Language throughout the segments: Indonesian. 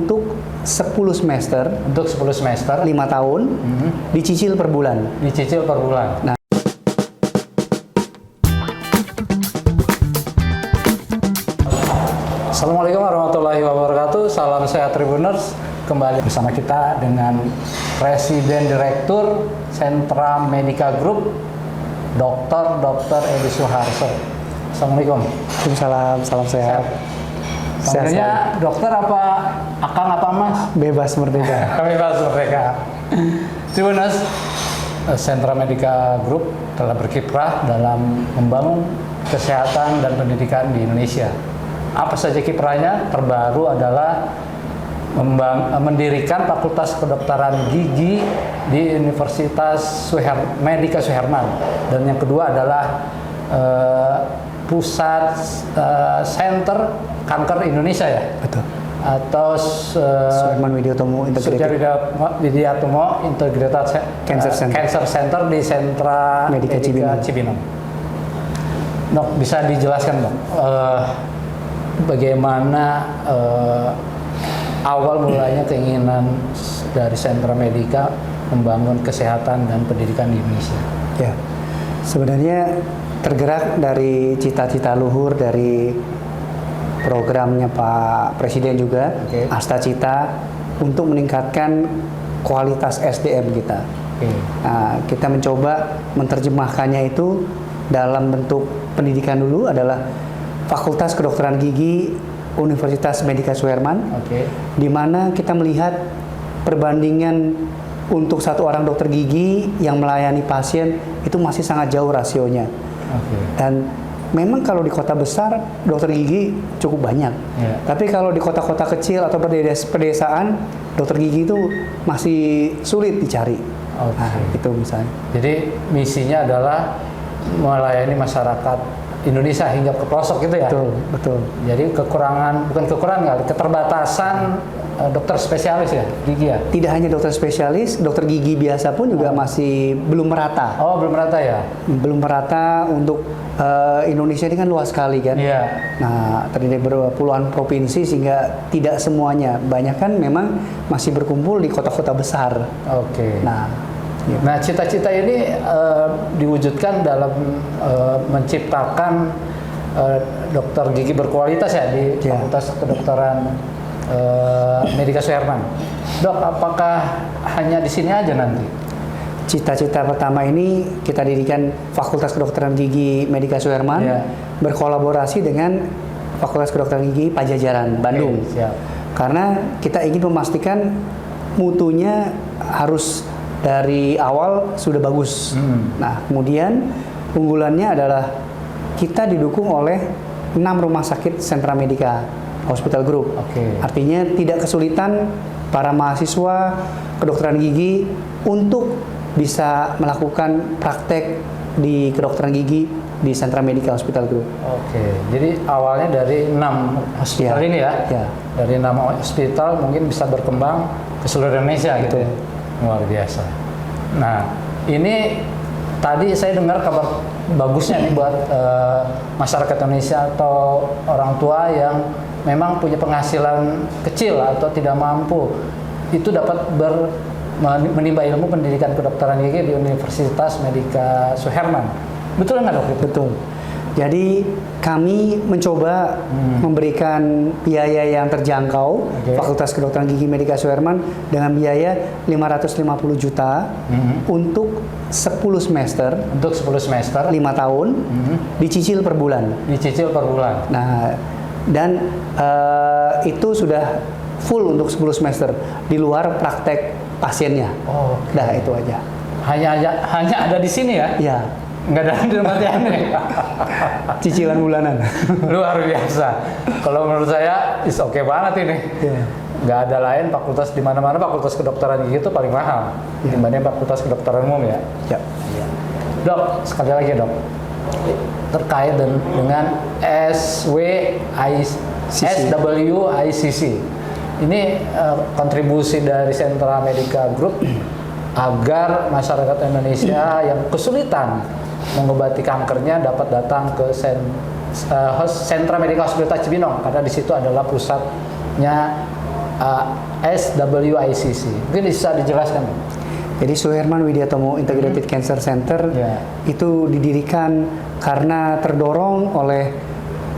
untuk 10 semester, Untuk 10 semester, 5 tahun, dicicil per bulan. dicicil per bulan. Nah, Assalamualaikum warahmatullahi wabarakatuh. Salam sehat Tribuners. Kembali bersama kita dengan Presiden Direktur Sentra Medica Group, Dr. Edi Suharso. Assalamualaikum. Waalaikumsalam, salam sehat. Panggilnya dokter apa akang apa mas? Bebas merdeka. Bebas merdeka. Tribuners, Sentra Medica Group telah berkiprah dalam membangun kesehatan dan pendidikan di Indonesia. Apa saja kiprahnya? Terbaru adalah mendirikan Fakultas Kedokteran Gigi di Universitas Medica Suherman, dan yang kedua adalah pusat center kanker Indonesia ya, Betul. atau Suherman Widiatomo Integrated Widiatomo Integrated Cancer Center di Sentra Medica Cibinong. Dok, bisa dijelaskan dok, bagaimana awal mulanya keinginan dari Sentra Medica membangun kesehatan dan pendidikan di Indonesia? Ya, sebenarnya tergerak dari cita-cita luhur dari programnya Pak Presiden juga, Asta Cita, untuk meningkatkan kualitas SDM kita. Nah, kita mencoba menerjemahkannya itu dalam bentuk pendidikan dulu adalah Fakultas Kedokteran Gigi Universitas Medica Suherman, di mana kita melihat perbandingan untuk satu orang dokter gigi yang melayani pasien itu masih sangat jauh rasionya. Dan memang kalau di kota besar dokter gigi cukup banyak, tapi kalau di kota-kota kecil atau pedesaan dokter gigi itu masih sulit dicari. Nah, itu misalnya. Jadi misinya adalah melayani masyarakat Indonesia hingga ke pelosok gitu ya? Betul. Jadi bukan kekurangan kali, keterbatasan dokter spesialis ya, gigi ya? Tidak hanya dokter spesialis, dokter gigi biasa pun juga masih belum merata. Oh, belum merata ya? Belum merata untuk Indonesia ini kan luas sekali kan? Iya. Nah, terdiri dari puluhan provinsi sehingga tidak semuanya. Banyak kan memang masih berkumpul di kota-kota besar. Nah, cita-cita ini diwujudkan dalam menciptakan dokter gigi berkualitas ya di Fakultas Kedokteran Medica Suherman. Dok, apakah hanya di sini aja nanti? Cita-cita pertama ini kita dirikan Fakultas Kedokteran Gigi Medica Suherman berkolaborasi dengan Fakultas Kedokteran Gigi Pajajaran Bandung. Karena kita ingin memastikan mutunya harus dari awal sudah bagus. Nah, kemudian unggulannya adalah kita didukung oleh 6 rumah sakit Sentra Medica Hospital Group. Artinya tidak kesulitan para mahasiswa kedokteran gigi untuk bisa melakukan praktek di kedokteran gigi di Sentra Medica Hospital Group. Jadi awalnya dari 6 hospital ini ya? Dari 6 hospital mungkin bisa berkembang ke seluruh Indonesia gitu. Luar biasa. Nah, ini tadi saya dengar kabar bagusnya nih buat masyarakat Indonesia atau orang tua yang memang punya penghasilan kecil atau tidak mampu, itu dapat menimba ilmu pendidikan kedokteran gigi di Universitas Medica Suherman. Betul nggak dok? Betul. Jadi kami mencoba memberikan biaya yang terjangkau, Fakultas Kedokteran Gigi Medica Suherman dengan biaya 550 juta untuk 10 semester. Untuk 10 semester, 5 tahun, dicicil per bulan. Dicicil per bulan. Nah, dan itu sudah full untuk 10 semester di luar praktek pasiennya. Nah, itu aja. Hanya ada di sini ya? Ya. Nggak ada di tempat yang lain. Cicilan bulanan. Luar biasa. Kalau menurut saya is oke banget ini. Nggak ada lain fakultas di mana-mana fakultas kedokteran gigi itu paling mahal dibanding fakultas kedokteran umum ya. Dok, sekali lagi dok, terkait dengan SWICC. Ini kontribusi dari Sentra Medica Group agar masyarakat Indonesia yang kesulitan mengobati kankernya dapat datang ke Sentra Medica Hospital Cibinong, karena di situ adalah pusatnya SWICC. Mungkin bisa dijelaskan. Jadi Suherman Widiatomo Integrated Cancer Center itu didirikan karena terdorong oleh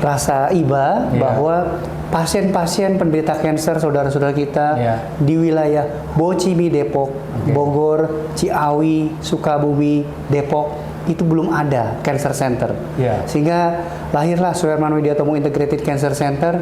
rasa iba bahwa pasien-pasien penderita kanker saudara-saudara kita di wilayah Bocimi, Depok, Bogor, Ciawi, Sukabumi, Depok itu belum ada cancer center. Sehingga lahirlah Suherman Widiatomo Integrated Cancer Center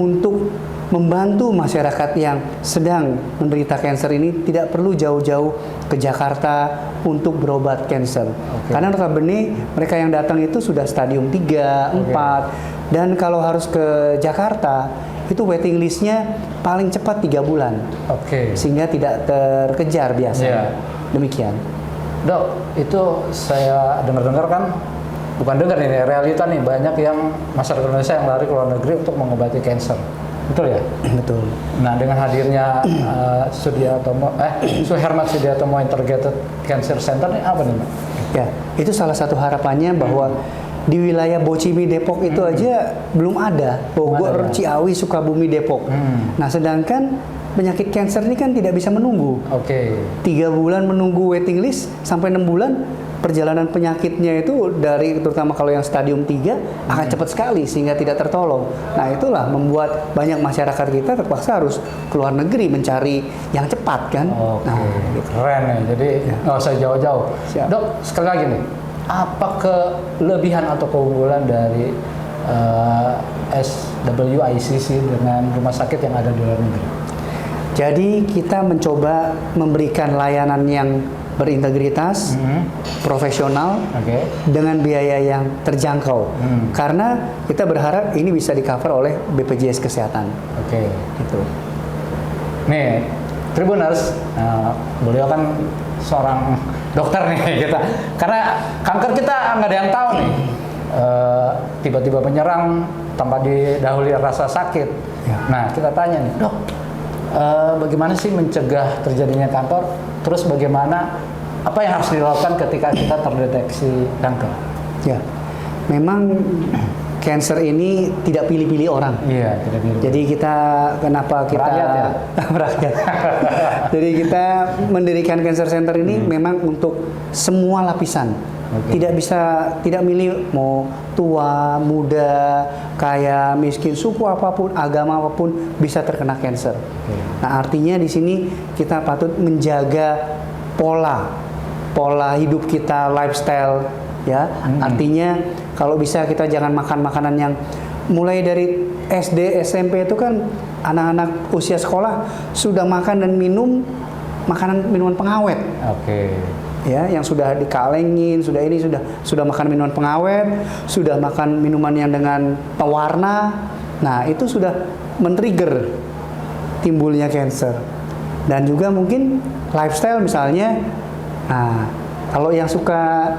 untuk membantu masyarakat yang sedang menderita kanker ini tidak perlu jauh-jauh ke Jakarta untuk berobat kanker. Karena notabene mereka yang datang itu sudah stadium 3, 4 dan kalau harus ke Jakarta itu waiting listnya paling cepat 3 bulan. Sehingga tidak terkejar biasanya. Demikian. Dok, itu saya dengar-dengar kan, bukan dengar ini, realita nih, banyak yang masyarakat Indonesia yang lari ke luar negeri untuk mengobati kanker. Betul ya? Betul. Nah, dengan hadirnya Suherman Widiatomo Integrated Cancer Center ini apa nih, Mbak? Ya, itu salah satu harapannya bahwa di wilayah Bocimi, Depok itu aja belum ada. Bogor, Ciawi, Sukabumi, Depok. Nah, sedangkan penyakit kanker ini kan tidak bisa menunggu. 3 bulan menunggu waiting list sampai 6 bulan. Perjalanan penyakitnya itu dari terutama kalau yang stadium 3 akan cepat sekali sehingga tidak tertolong. Nah, itulah membuat banyak masyarakat kita terpaksa harus keluar negeri mencari yang cepat kan. Nah, gitu. Keren ya. Jadi nggak usah jauh-jauh. Dok, sekali lagi nih, apa kelebihan atau keunggulan dari SWICC dengan rumah sakit yang ada di luar negeri? Jadi kita mencoba memberikan layanan yang berintegritas, profesional, dengan biaya yang terjangkau. Karena kita berharap ini bisa di-cover oleh BPJS Kesehatan. Gitu. Nih, Tribuners, beliau kan seorang dokter nih kita. Karena kanker kita nggak ada yang tahu nih. Tiba-tiba menyerang tanpa didahului rasa sakit. Nah, kita tanya nih, Dok, bagaimana sih mencegah terjadinya kanker? Terus bagaimana, apa yang harus dilakukan ketika kita terdeteksi kanker? Ya, memang kanker ini tidak pilih-pilih orang. Tidak pilih. Jadi kenapa kita rakyat? Jadi kita mendirikan cancer center ini memang untuk semua lapisan. Tidak milih mau tua, muda, kaya, miskin, suku apapun, agama apapun bisa terkena kanker. Nah, artinya di sini kita patut menjaga pola hidup kita, lifestyle, ya. Artinya kalau bisa kita jangan makan makanan yang mulai dari SD, SMP itu kan anak-anak usia sekolah sudah makan dan minum minuman pengawet. Ya, yang sudah dikalengin, sudah makan minuman pengawet, sudah makan minuman yang dengan pewarna. Nah, itu sudah men-trigger timbulnya kanker. Dan juga mungkin lifestyle misalnya. Nah, kalau yang suka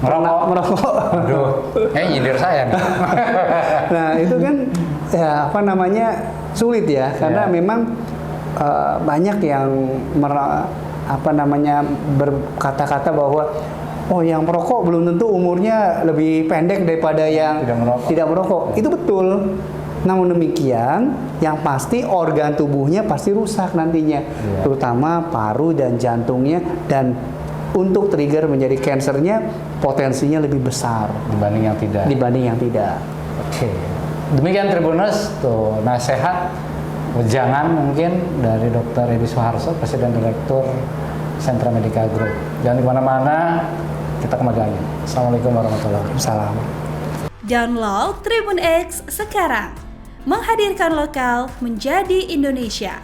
merokok. Aduh, nyindir saya nih. Nah, itu kan sulit ya, karena memang banyak yang berkata-kata bahwa yang merokok belum tentu umurnya lebih pendek daripada yang tidak merokok. Itu betul. Namun demikian, yang pasti organ tubuhnya pasti rusak nantinya, terutama paru dan jantungnya, dan untuk trigger menjadi kansernya potensinya lebih besar dibanding yang tidak. Demikian Tribuners, tuh nasihat jangan mungkin dari Dr. Edi Suharso, Presiden Direktur Sentra Medica Group. Jangan di mana-mana, kita kembali lagi. Assalamualaikum warahmatullahi wabarakatuh. Download Tribun X sekarang. Menghadirkan lokal menjadi Indonesia.